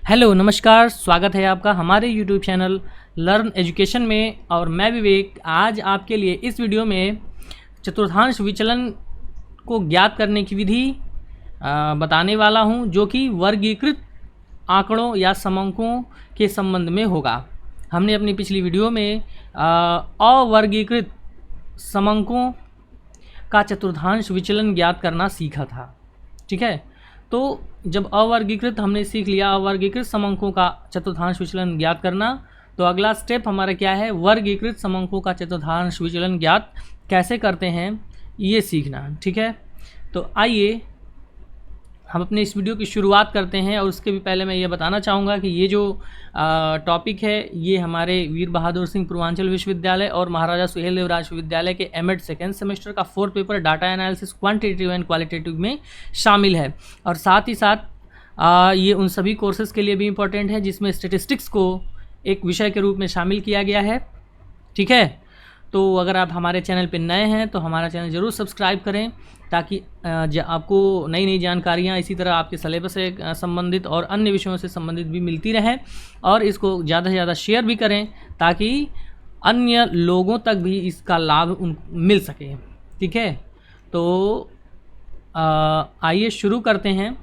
Hello नमस्कार, स्वागत है आपका हमारे यूट्यूब चैनल लर्न एजुकेशन में। और मैं विवेक आज आपके लिए इस वीडियो में चतुर्थांश विचलन को ज्ञात करने की विधि बताने वाला हूं, जो कि वर्गीकृत आंकड़ों या समंकों के संबंध में होगा। हमने अपनी पिछली वीडियो में अवर्गीकृत समंकों का चतुर्थांश विचलन ज्ञात करना सीखा था। ठीक है, तो जब अवर्गीकृत हमने सीख लिया अवर्गीकृत समंकों का चतुर्थांश विचलन ज्ञात करना, तो अगला स्टेप हमारा क्या है, वर्गीकृत समंकों का चतुर्थांश विचलन ज्ञात कैसे करते हैं ये सीखना। ठीक है, तो आइए हम अपने इस वीडियो की शुरुआत करते हैं। और उसके भी पहले मैं ये बताना चाहूँगा कि ये जो टॉपिक है ये हमारे वीर बहादुर सिंह पूर्वांचल विश्वविद्यालय और महाराजा सुहेलदेव राज विश्वविद्यालय के एमएड सेकेंड सेमेस्टर का 4th paper data analysis quantitative and qualitative में शामिल है। और साथ ही साथ ये उन सभी कोर्सेज के लिए भी इम्पोर्टेंट है जिसमें स्टेटिस्टिक्स को एक विषय के रूप में शामिल किया गया है। ठीक है, तो अगर आप हमारे चैनल पर नए हैं तो हमारा चैनल ज़रूर सब्सक्राइब करें, ताकि आपको नई नई जानकारियाँ इसी तरह आपके सिलेबस से संबंधित और अन्य विषयों से संबंधित भी मिलती रहें। और इसको ज़्यादा से ज़्यादा शेयर भी करें ताकि अन्य लोगों तक भी इसका लाभ मिल सके। ठीक है, तो आइए शुरू करते हैं।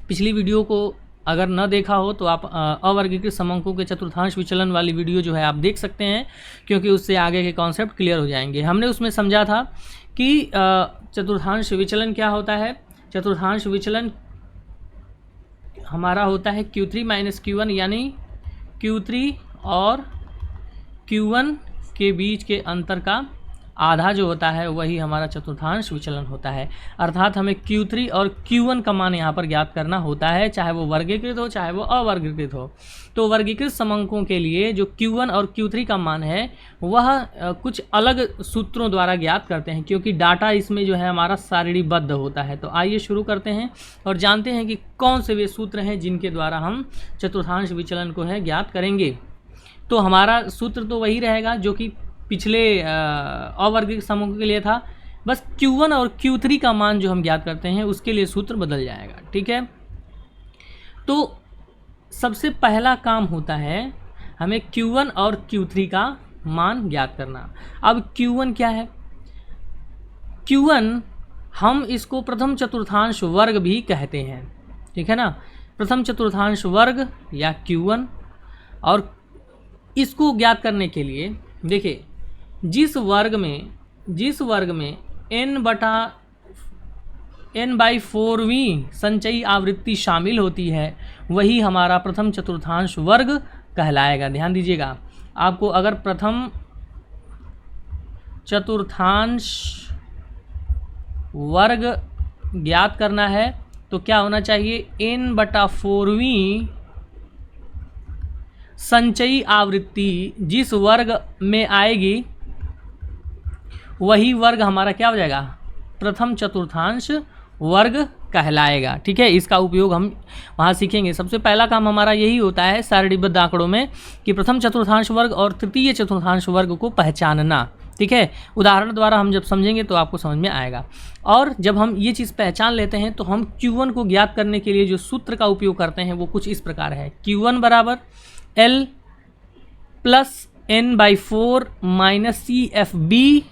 पिछली वीडियो को अगर न देखा हो तो आप अवर्गीकृत समंकों के चतुर्थांश विचलन वाली वीडियो जो है आप देख सकते हैं, क्योंकि उससे आगे के कॉन्सेप्ट क्लियर हो जाएंगे। हमने उसमें समझा था कि चतुर्थांश विचलन क्या होता है। चतुर्थांश विचलन हमारा होता है Q3 - Q1, यानी Q3 और Q1 के बीच के अंतर का आधा जो होता है वही हमारा चतुर्थांश विचलन होता है। अर्थात हमें Q3 और Q1 का मान यहाँ पर ज्ञात करना होता है, चाहे वो वर्गीकृत हो चाहे वो अवर्गीकृत हो। तो वर्गीकृत समंकों के लिए जो Q1 और Q3 का मान है वह कुछ अलग सूत्रों द्वारा ज्ञात करते हैं, क्योंकि डाटा इसमें जो है हमारा सारणीबद्ध होता है। तो आइए शुरू करते हैं और जानते हैं कि कौन से वे सूत्र हैं जिनके द्वारा हम चतुर्थांश विचलन को है ज्ञात करेंगे। तो हमारा सूत्र तो वही रहेगा जो कि पिछले अवर्गीकृत समूह के लिए था, बस Q1 और Q3 का मान जो हम ज्ञात करते हैं उसके लिए सूत्र बदल जाएगा। ठीक है, तो सबसे पहला काम होता है हमें Q1 और Q3 का मान ज्ञात करना। अब Q1 क्या है? Q1 हम इसको प्रथम चतुर्थांश वर्ग भी कहते हैं। ठीक है ना, प्रथम चतुर्थांश वर्ग या Q1। और इसको ज्ञात करने के लिए देखिए, जिस वर्ग में n/4वीं संचयी आवृत्ति शामिल होती है वही हमारा प्रथम चतुर्थांश वर्ग कहलाएगा। ध्यान दीजिएगा, आपको अगर प्रथम चतुर्थांश वर्ग ज्ञात करना है तो क्या होना चाहिए, n/4वीं संचयी आवृत्ति जिस वर्ग में आएगी वही वर्ग हमारा क्या हो जाएगा, प्रथम चतुर्थांश वर्ग कहलाएगा। ठीक है, इसका उपयोग हम वहाँ सीखेंगे। सबसे पहला काम हमारा यही होता है सारणीबद्ध आंकड़ों में कि प्रथम चतुर्थांश वर्ग और तृतीय चतुर्थांश वर्ग को पहचानना। ठीक है, उदाहरण द्वारा हम जब समझेंगे तो आपको समझ में आएगा। और जब हम ये चीज़ पहचान लेते हैं तो हम Q1 को ज्ञात करने के लिए जो सूत्र का उपयोग करते हैं वो कुछ इस प्रकार है। Q1 = L + n/4 - CFB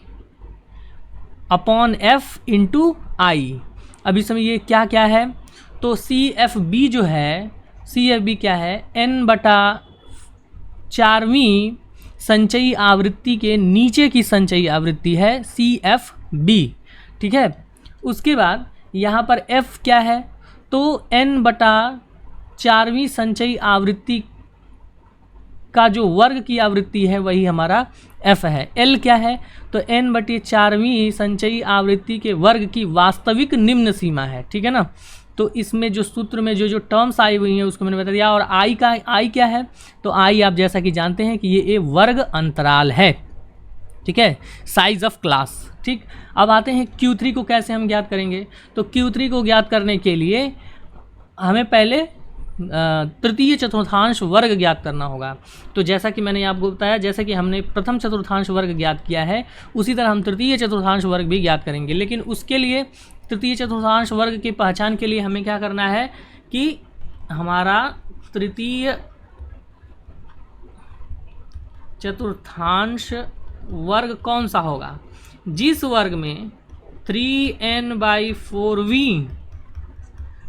/ F × I। अभी समझिए क्या क्या है। तो CFB जो है, CFB क्या है, n/4वीं संचयी आवृत्ति के नीचे की संचयी आवृत्ति है CFB। ठीक है, उसके बाद यहाँ पर F क्या है, तो n/4वीं संचयी आवृत्ति का जो वर्ग की आवृत्ति है वही हमारा F है। L क्या है, तो n/4वीं संचयी आवृत्ति के वर्ग की वास्तविक निम्न सीमा है। ठीक है ना, तो इसमें जो सूत्र में जो टर्म्स आई हुई हैं उसको मैंने बता दिया। और I क्या है, तो I आप जैसा कि जानते हैं कि ये वर्ग अंतराल है। ठीक है, साइज ऑफ क्लास। ठीक, अब आते हैं Q3 को कैसे हम ज्ञात करेंगे। तो Q3 को ज्ञात करने के लिए हमें पहले तृतीय चतुर्थांश वर्ग ज्ञात करना होगा। तो जैसा कि मैंने आपको बताया, जैसे कि हमने प्रथम चतुर्थांश वर्ग ज्ञात किया है उसी तरह हम तृतीय चतुर्थांश वर्ग भी ज्ञात करेंगे। लेकिन उसके लिए तृतीय चतुर्थांश वर्ग की पहचान के लिए हमें क्या करना है कि हमारा तृतीय चतुर्थांश वर्ग कौन सा होगा? जिस वर्ग में 3n/4v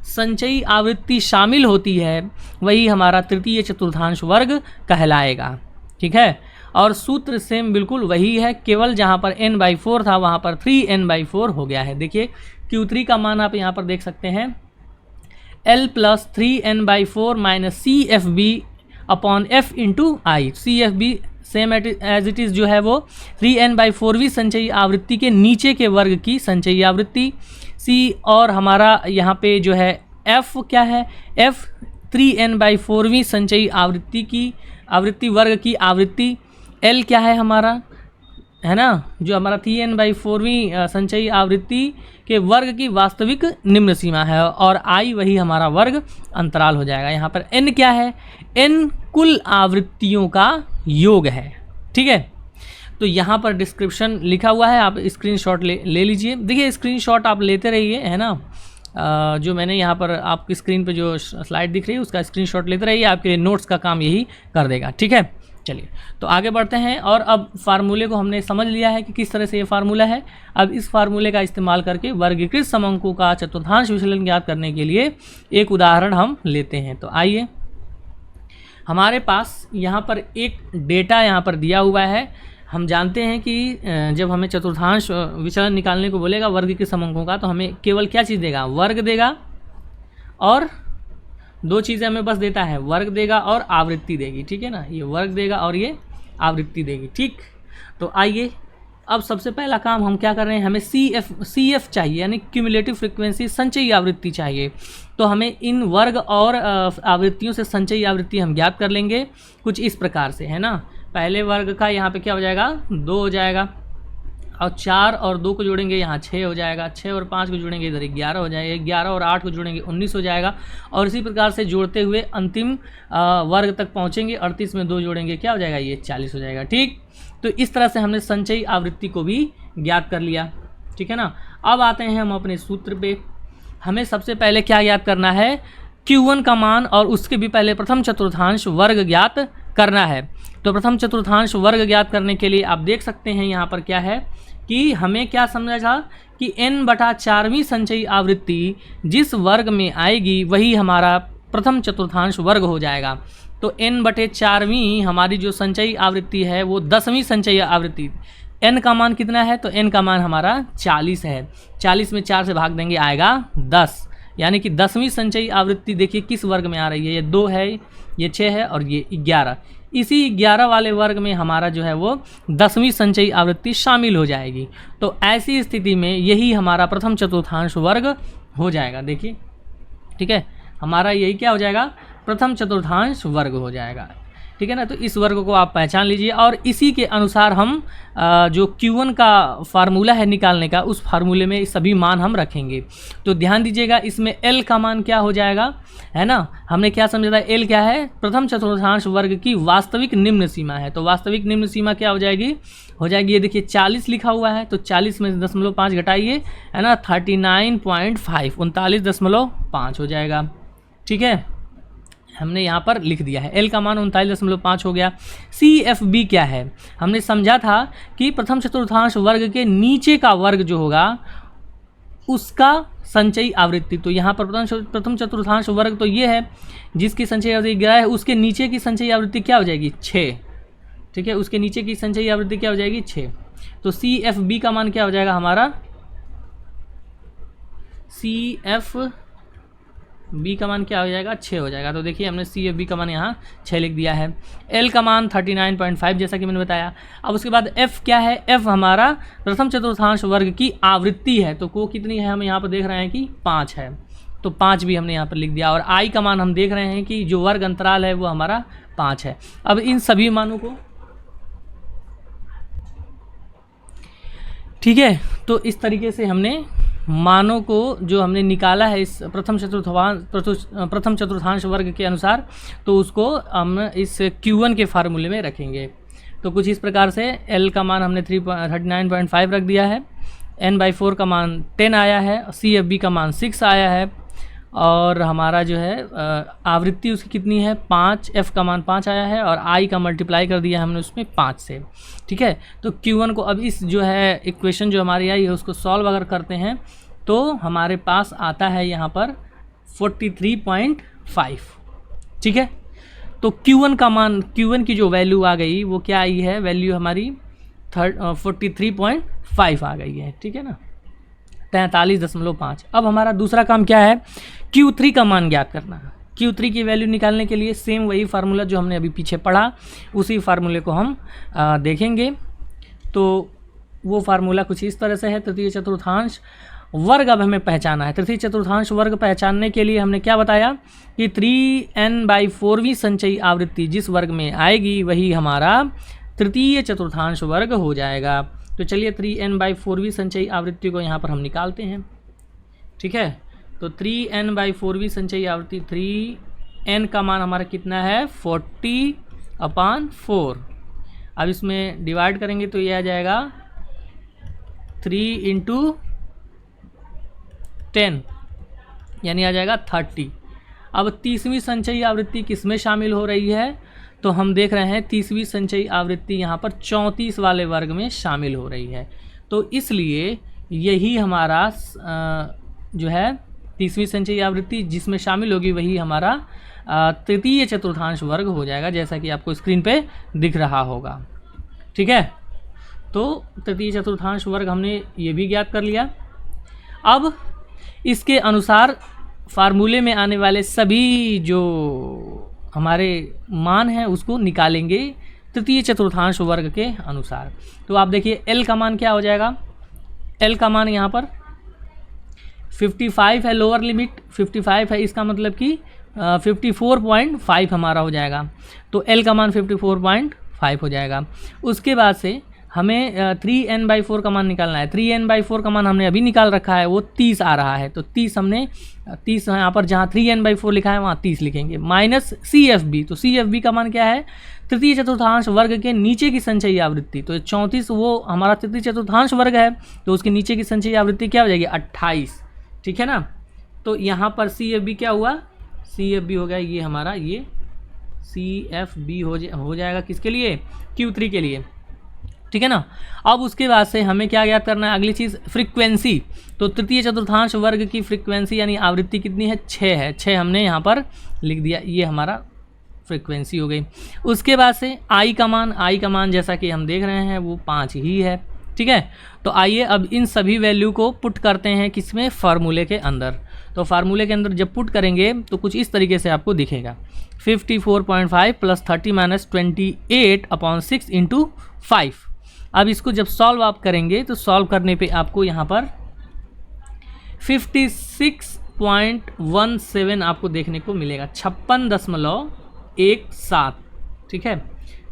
संचयी आवृत्ति शामिल होती है वही हमारा तृतीय चतुर्थांश वर्ग कहलाएगा। ठीक है, और सूत्र सेम बिल्कुल वही है, केवल जहाँ पर n/4 था वहाँ पर 3n/4 हो गया है। देखिए Q3 का मान आप यहाँ पर देख सकते हैं, L + 3n/4 - CFB/f × I। CFB same as it is जो है वो 3n/4वीं संचयी आवृत्ति के नीचे के वर्ग की संचयी आवृत्ति C, और हमारा यहाँ पे जो है F क्या है, F 3n/4वीं संचयी आवृत्ति की आवृत्ति वर्ग की आवृत्ति, L क्या है हमारा, है ना, जो हमारा 3n/4वीं संचयी आवृत्ति के वर्ग की वास्तविक निम्न सीमा है, और I वही हमारा वर्ग अंतराल हो जाएगा। यहाँ पर N क्या है, N कुल आवृत्तियों का योग है। ठीक है, तो यहाँ पर डिस्क्रिप्शन लिखा हुआ है, आप स्क्रीनशॉट ले लीजिए। देखिए स्क्रीनशॉट आप लेते रहिए, है ना, जो मैंने यहाँ पर आपकी स्क्रीन पे जो स्लाइड दिख रही है उसका स्क्रीनशॉट लेते रहिए, आपके लिए नोट्स का काम यही कर देगा। ठीक है, चलिए तो आगे बढ़ते हैं। और अब फार्मूले को हमने समझ लिया है कि किस तरह से ये फार्मूला है। अब इस फार्मूले का इस्तेमाल करके वर्गीकृत समअंकों का चतुर्थांश विचलन ज्ञात करने के लिए एक उदाहरण हम लेते हैं। तो आइए, हमारे पास यहाँ पर एक डेटा यहाँ पर दिया हुआ है। हम जानते हैं कि जब हमें चतुर्थांश विचलन निकालने को बोलेगा वर्गीकृत समअंकों का, तो हमें केवल क्या चीज़ देगा, वर्ग देगा, और दो चीज़ें हमें बस देता है, वर्ग देगा और आवृत्ति देगी। ठीक है ना, ये वर्ग देगा और ये आवृत्ति देगी। ठीक, तो आइए अब सबसे पहला काम हम क्या कर रहे हैं, हमें CF चाहिए, यानी क्यूमुलेटिव फ्रीक्वेंसी संचयी आवृत्ति चाहिए। तो हमें इन वर्ग और आवृत्तियों से संचयी आवृत्ति हम ज्ञात कर लेंगे कुछ इस प्रकार से, है ना। पहले वर्ग का यहाँ पे क्या हो जाएगा, 2 हो जाएगा, और 4 और 2 को जोड़ेंगे यहाँ 6 हो जाएगा, 6 और 5 को जोड़ेंगे इधर 11 हो जाएगा, 11 और 8 को जोड़ेंगे 19 हो जाएगा, और इसी प्रकार से जोड़ते हुए अंतिम वर्ग तक पहुँचेंगे। 38 में 2 जोड़ेंगे क्या हो जाएगा, ये 40 हो जाएगा। ठीक, तो इस तरह से हमने संचयी आवृत्ति को भी ज्ञात कर लिया। ठीक है ना, अब आते हैं हम अपने सूत्र पे। हमें सबसे पहले क्या ज्ञात करना है, Q1 का मान, और उसके भी पहले प्रथम चतुर्थांश वर्ग ज्ञात करना है। तो प्रथम चतुर्थांश वर्ग ज्ञात करने के लिए आप देख सकते हैं यहाँ पर क्या है कि हमें क्या समझा था कि n/4वीं संचयी आवृत्ति जिस वर्ग में आएगी वही हमारा प्रथम चतुर्थांश वर्ग हो जाएगा। तो n/4वीं हमारी जो संचयी आवृत्ति है वो 10वीं संचयी आवृत्ति, n का मान कितना है, तो n का मान हमारा 40 है। 40 में 4 से भाग देंगे आएगा 10, यानी कि 10वीं संचयी आवृत्ति देखिए किस वर्ग में आ रही है, ये 2 है, ये 6 है और ये 11। इसी 11 वाले वर्ग में हमारा जो है वो 10वीं संचयी आवृत्ति शामिल हो जाएगी। तो ऐसी स्थिति में यही हमारा प्रथम चतुर्थांश वर्ग हो जाएगा। देखिए, ठीक है, हमारा यही क्या हो जाएगा, प्रथम चतुर्थांश वर्ग हो जाएगा। ठीक है ना, तो इस वर्ग को आप पहचान लीजिए, और इसी के अनुसार हम जो Q1 का फार्मूला है निकालने का, उस फार्मूले में सभी मान हम रखेंगे। तो ध्यान दीजिएगा, इसमें L का मान क्या हो जाएगा, है ना, हमने क्या समझा था, L क्या है, प्रथम चतुर्थांश वर्ग की वास्तविक निम्न सीमा है। तो वास्तविक निम्न सीमा क्या हो जाएगी, ये देखिए 40 लिखा हुआ है, तो 40 में 0.5 घटाइए, है ना, 39.5 39.5 हो जाएगा। ठीक है, हमने यहाँ पर लिख दिया है, L का मान 39.5 हो गया। CFB क्या है, हमने समझा था कि प्रथम चतुर्थांश वर्ग के नीचे का वर्ग जो होगा उसका संचयी आवृत्ति। तो यहाँ पर प्रथम चतुर्थांश वर्ग तो ये है जिसकी संचयी आवृत्ति 11 है, उसके नीचे की संचयी आवृत्ति क्या हो जाएगी, 6। ठीक है, उसके नीचे की संचयी आवृत्ति क्या हो जाएगी, 6। तो CFB का मान क्या हो जाएगा हमारा, CFB का मान क्या हो जाएगा, 6 हो जाएगा। तो देखिए हमने CFB का मान यहाँ 6 लिख दिया है। L का मान 39.5 जैसा कि मैंने बताया। अब उसके बाद F क्या है, F हमारा प्रथम चतुर्थांश वर्ग की आवृत्ति है। तो को कितनी है, हम यहाँ पर देख रहे हैं कि 5 है, तो 5 भी हमने यहाँ पर लिख दिया। और I का मान हम देख रहे हैं कि जो वर्ग अंतराल है वो हमारा 5 है। अब इन सभी मानों को, ठीक है, तो इस तरीके से हमने मानों को जो हमने निकाला है इस प्रथम चतुर्थांश वर्ग के अनुसार, तो उसको हम इस Q1 के फार्मूले में रखेंगे। तो कुछ इस प्रकार से L का मान हमने 39.5 रख दिया है, n/4 का मान 10 आया है, CFB का मान 6 आया है, और हमारा जो है आवृत्ति उसकी कितनी है 5, f का मान 5 आया है और i का मल्टीप्लाई कर दिया हमने उसमें 5 से। ठीक है, तो Q1 को अब इस जो है इक्वेशन जो हमारी आई है उसको सॉल्व अगर करते हैं तो हमारे पास आता है यहाँ पर 43.5। ठीक है, तो Q1 का मान, Q1 की जो वैल्यू आ गई वो क्या आई है, वैल्यू हमारी 43.5 आ गई है। ठीक है ना, 43.5। अब हमारा दूसरा काम क्या है, Q3 का मान ज्ञात करना है। Q3 की वैल्यू निकालने के लिए सेम वही फार्मूला जो हमने अभी पीछे पढ़ा उसी फार्मूले को हम देखेंगे। तो वो फार्मूला कुछ इस तरह से है, तृतीय चतुर्थांश वर्ग अब हमें पहचाना है। तृतीय चतुर्थांश वर्ग पहचानने के लिए हमने क्या बताया कि 3n/4वीं संचयी आवृत्ति जिस वर्ग में आएगी वही हमारा तृतीय चतुर्थांश वर्ग हो जाएगा। तो चलिए 3n/4वीं संचयी आवृत्ति को यहाँ पर हम निकालते हैं। ठीक है, तो 3n/4वीं संचयी आवृत्ति 3n का मान हमारा कितना है 40/4। अब इसमें डिवाइड करेंगे तो ये आ जाएगा 3 × 10 यानी आ जाएगा 30। अब 30वीं संचयी आवृत्ति किस में शामिल हो रही है, तो हम देख रहे हैं 30वीं संचयी आवृत्ति यहाँ पर 34 वाले वर्ग में शामिल हो रही है। तो इसलिए यही हमारा जो है 30वीं संचयी आवृत्ति जिसमें शामिल होगी वही हमारा तृतीय चतुर्थांश वर्ग हो जाएगा, जैसा कि आपको स्क्रीन पे दिख रहा होगा। ठीक है, तो तृतीय चतुर्थांश वर्ग हमने ये भी ज्ञात कर लिया। अब इसके अनुसार फार्मूले में आने वाले सभी जो हमारे मान हैं उसको निकालेंगे तृतीय चतुर्थांश वर्ग के अनुसार। तो आप देखिए L का मान क्या हो जाएगा, L का मान यहाँ पर 55 है, लोअर लिमिट 55 है, इसका मतलब कि 54.5 हमारा हो जाएगा। तो L का मान 54.5 हो जाएगा। उसके बाद से हमें 3n/4 का मान निकालना है। 3n/4 का मान हमने अभी निकाल रखा है, वो 30 आ रहा है। तो 30 हमने 30 यहाँ पर जहाँ 3n/4 लिखा है वहाँ 30 लिखेंगे, माइनस CFB। तो CFB का मान क्या है, तृतीय चतुर्थांश वर्ग के नीचे की संचयी आवृत्ति। तो 34 वो हमारा तृतीय चतुर्थांश वर्ग है, तो उसके नीचे की संचयी आवृत्ति क्या हो जाएगी 28। ठीक है ना, तो यहाँ पर CFB क्या हुआ, CFB हो गया ये हमारा, ये CFB हो जाएगा किसके लिए, Q3 के लिए। ठीक है ना, अब उसके बाद से हमें क्या ज्ञात करना है, अगली चीज़ फ्रीक्वेंसी। तो तृतीय चतुर्थांश वर्ग की फ्रीक्वेंसी यानी आवृत्ति कितनी है 6 है, 6 हमने यहाँ पर लिख दिया, ये हमारा फ्रीक्वेंसी हो गई। उसके बाद से आई का मान जैसा कि हम देख रहे हैं वो 5 ही है। ठीक है, तो आइए अब इन सभी वैल्यू को पुट करते हैं किसमें, फार्मूले के अंदर। तो फार्मूले के अंदर जब पुट करेंगे तो कुछ इस तरीके से आपको दिखेगा 54.5 + 30 - 28/6 × 5। अब इसको जब सॉल्व आप करेंगे तो सॉल्व करने पे आपको यहाँ पर 56.17 आपको देखने को मिलेगा, 56.17। ठीक है,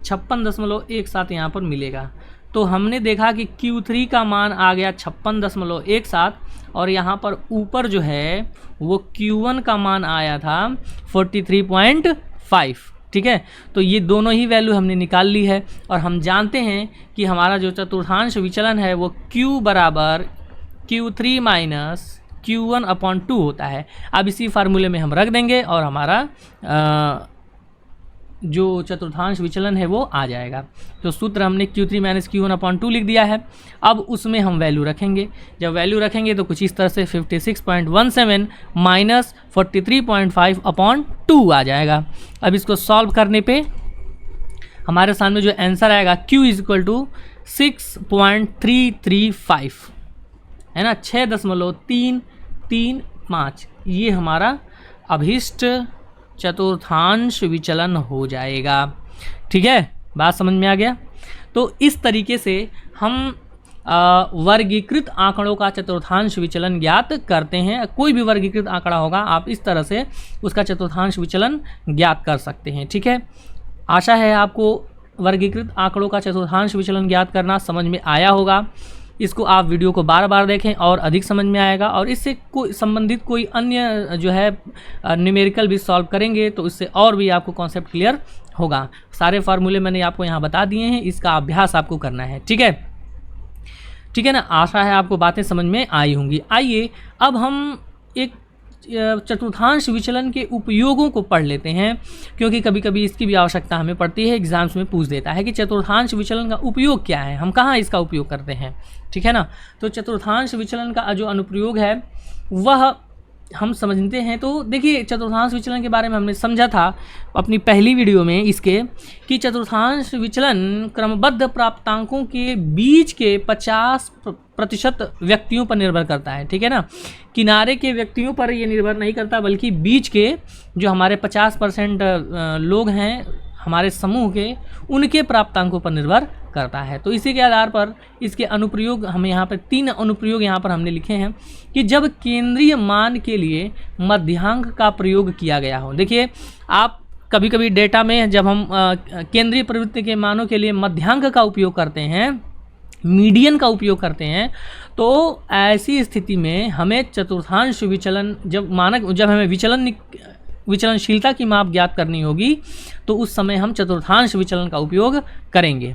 56.17 यहाँ पर मिलेगा। तो हमने देखा कि Q3 का मान आ गया 56.17 और यहाँ पर ऊपर जो है वो Q1 का मान आया था 43.5। ठीक है, तो ये दोनों ही वैल्यू हमने निकाल ली है और हम जानते हैं कि हमारा जो चतुर्थांश विचलन है वो Q = Q3 - Q1/2 होता है। अब इसी फार्मूले में हम रख देंगे और हमारा जो चतुर्थांश विचलन है वो आ जाएगा। तो सूत्र हमने Q3 - Q1/2 लिख दिया है। अब उसमें हम वैल्यू रखेंगे, जब वैल्यू रखेंगे तो कुछ इस तरह से 56.17 - 43.5/2 आ जाएगा। अब इसको सॉल्व करने पे हमारे सामने जो आंसर आएगा Q = 6.335 है ना, 6.335 ये हमारा अभिष्ट चतुर्थांश विचलन हो जाएगा। ठीक है, बात समझ में आ गया। तो इस तरीके से हम वर्गीकृत आंकड़ों का चतुर्थांश विचलन ज्ञात करते हैं। कोई भी वर्गीकृत आंकड़ा होगा आप इस तरह से उसका चतुर्थांश विचलन ज्ञात कर सकते हैं। ठीक है, आशा है आपको वर्गीकृत आंकड़ों का चतुर्थांश विचलन ज्ञात करना समझ में आया होगा। इसको आप वीडियो को बार बार देखें और अधिक समझ में आएगा, और इससे कोई संबंधित कोई अन्य जो है न्यूमेरिकल भी सॉल्व करेंगे तो इससे और भी आपको कॉन्सेप्ट क्लियर होगा। सारे फार्मूले मैंने आपको यहाँ बता दिए हैं, इसका अभ्यास आपको करना है। ठीक है, ठीक है ना, आशा है आपको बातें समझ में आई होंगी। आइए अब हम एक चतुर्थांश विचलन के उपयोगों को पढ़ लेते हैं, क्योंकि कभी कभी इसकी भी आवश्यकता हमें पड़ती है। एग्जाम्स में पूछ देता है कि चतुर्थांश विचलन का उपयोग क्या है, हम कहाँ इसका उपयोग करते हैं, ठीक है ना। तो चतुर्थांश विचलन का जो अनुप्रयोग है वह हम समझते हैं। तो देखिए, चतुर्थांश विचलन के बारे में हमने समझा था अपनी पहली वीडियो में इसके, कि चतुर्थांश विचलन क्रमबद्ध प्राप्तांकों के बीच के 50% व्यक्तियों पर निर्भर करता है, ठीक है ना। किनारे के व्यक्तियों पर ये निर्भर नहीं करता, बल्कि बीच के जो हमारे 50% लोग हैं हमारे समूह के, उनके प्राप्तांकों पर निर्भर करता है। तो इसी के आधार पर इसके अनुप्रयोग हमें यहाँ पर 3 अनुप्रयोग यहाँ पर हमने लिखे हैं कि जब केंद्रीय मान के लिए मध्यांक का प्रयोग किया गया हो। देखिए, आप कभी कभी डेटा में जब हम केंद्रीय प्रवृत्ति के मानों के लिए मध्यांक का उपयोग करते हैं, मीडियन का उपयोग करते हैं, तो ऐसी स्थिति में हमें चतुर्थांश विचलन जब हमें विचलनशीलता की माप ज्ञात करनी होगी, तो उस समय हम चतुर्थांश विचलन का उपयोग करेंगे,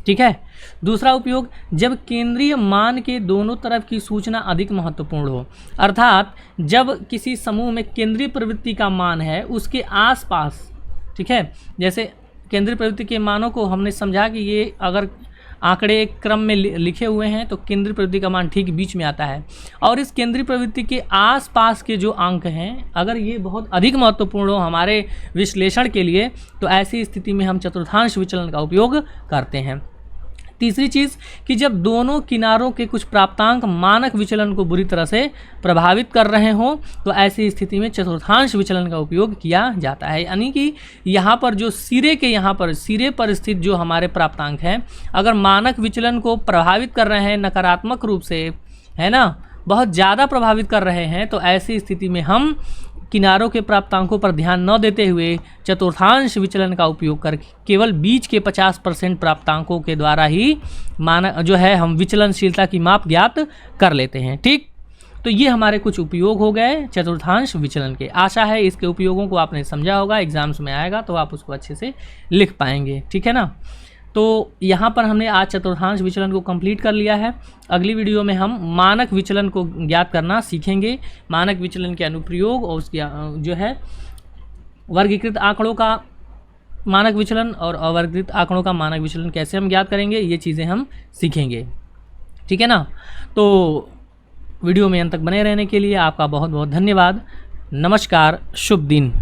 ठीक है। दूसरा उपयोग, जब केंद्रीय मान के दोनों तरफ की सूचना अधिक महत्वपूर्ण हो, अर्थात जब किसी समूह में केंद्रीय प्रवृत्ति का मान है उसके आसपास, ठीक है, जैसे केंद्रीय प्रवृत्ति के मानों को हमने समझा कि ये अगर आंकड़े क्रम में लिखे हुए हैं तो केंद्रीय प्रवृत्ति का मान ठीक बीच में आता है, और इस केंद्रीय प्रवृत्ति के आसपास के जो अंक हैं अगर ये बहुत अधिक महत्वपूर्ण हो हमारे विश्लेषण के लिए, तो ऐसी स्थिति में हम चतुर्थांश विचलन का उपयोग करते हैं। तीसरी चीज़ कि जब दोनों किनारों के कुछ प्राप्तांक मानक विचलन को बुरी तरह से प्रभावित कर रहे हों, तो ऐसी स्थिति में चतुर्थांश विचलन का उपयोग किया जाता है। यानी कि यहाँ पर जो सिरे पर स्थित जो हमारे प्राप्तांक हैं, अगर मानक विचलन को प्रभावित कर रहे हैं नकारात्मक रूप से, है ना, बहुत ज़्यादा प्रभावित कर रहे हैं, तो ऐसी स्थिति में हम किनारों के प्राप्तांकों पर ध्यान न देते हुए चतुर्थांश विचलन का उपयोग करके केवल बीच के 50% प्राप्तांकों के द्वारा ही हम विचलनशीलता की माप ज्ञात कर लेते हैं, ठीक। तो ये हमारे कुछ उपयोग हो गए चतुर्थांश विचलन के। आशा है इसके उपयोगों को आपने समझा होगा, एग्जाम्स में आएगा तो आप उसको अच्छे से लिख पाएंगे, ठीक है ना। तो यहाँ पर हमने आज चतुर्थांश विचलन को कंप्लीट कर लिया है। अगली वीडियो में हम मानक विचलन को ज्ञात करना सीखेंगे, मानक विचलन के अनुप्रयोग और उसकी जो है वर्गीकृत आंकड़ों का मानक विचलन और अवर्गीकृत आंकड़ों का मानक विचलन कैसे हम ज्ञात करेंगे, ये चीज़ें हम सीखेंगे, ठीक है ना। तो वीडियो में अंत तक बने रहने के लिए आपका बहुत बहुत धन्यवाद। नमस्कार, शुभ दिन।